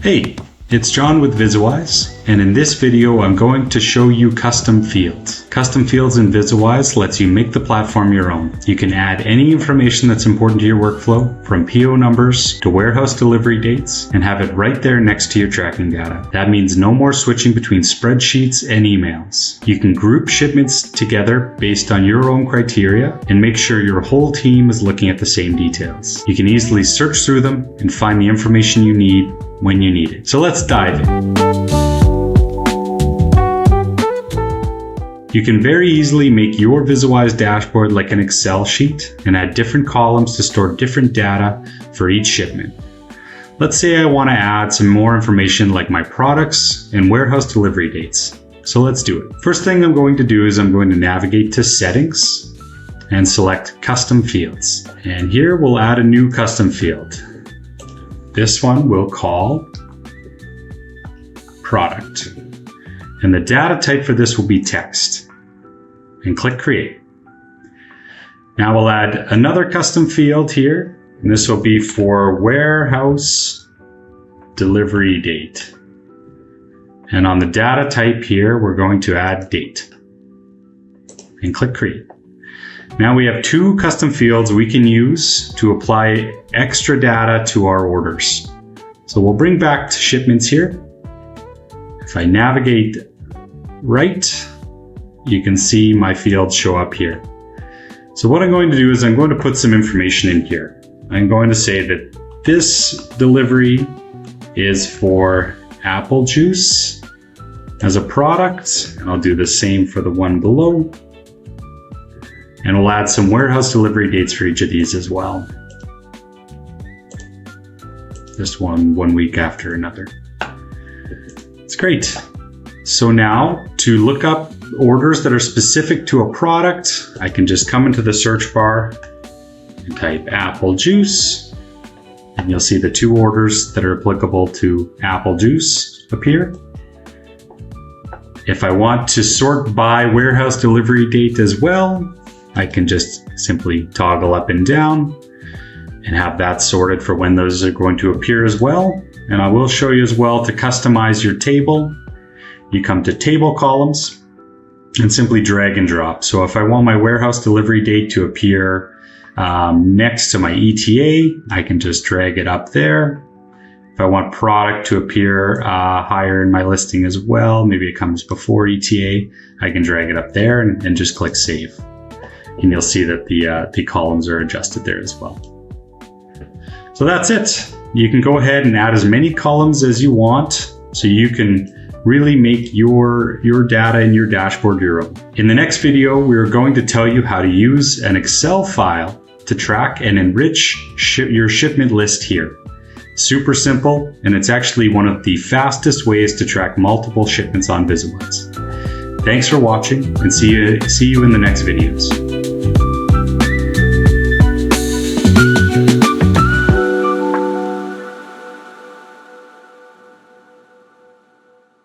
Hey, it's John with VizWise, and in this video I'm going to show you custom fields. Custom fields in VizWise lets you make the platform your own. You can add any information that's important to your workflow, from PO numbers to warehouse delivery dates, and have it right there next to your tracking data. That means no more switching between spreadsheets and emails. You can group shipments together based on your own criteria and make sure your whole team is looking at the same details. You can easily search through them and find the information you need when you need it. So let's dive in. You can very easily make your VizWise dashboard like an Excel sheet and add different columns to store different data for each shipment. Let's say I want to add some more information like my products and warehouse delivery dates. So let's do it. First thing I'm going to do is I'm going to navigate to Settings and select Custom Fields. And here we'll add a new custom field. This one we'll call Product. And the data type for this will be text. And click Create. Now we'll add another custom field here. And this will be for warehouse delivery date. And on the data type here, we're going to add date. And click Create. Now we have two custom fields we can use to apply extra data to our orders. So we'll bring back to shipments here. If I navigate right, you can see my fields show up here. So what I'm going to do is I'm going to put some information in here. I'm going to say that this delivery is for apple juice as a product, and I'll do the same for the one below. And we'll add some warehouse delivery dates for each of these as well. Just one week after another. It's great. So now to look up orders that are specific to a product, I can just come into the search bar and type apple juice. And you'll see the two orders that are applicable to apple juice appear. If I want to sort by warehouse delivery date as well, I can just simply toggle up and down and have that sorted for when those are going to appear as well. And I will show you as well to customize your table. You come to Table Columns and simply drag and drop. So if I want my warehouse delivery date to appear next to my ETA, I can just drag it up there. If I want product to appear higher in my listing as well, maybe it comes before ETA, I can drag it up there and just click Save. And you'll see that the columns are adjusted there as well. So that's it. You can go ahead and add as many columns as you want so you can really make your data in your dashboard your own. In the next video, we're going to tell you how to use an Excel file to track and enrich your shipment list here. Super simple, and it's actually one of the fastest ways to track multiple shipments on VizWise. Thanks for watching, and see you in the next videos.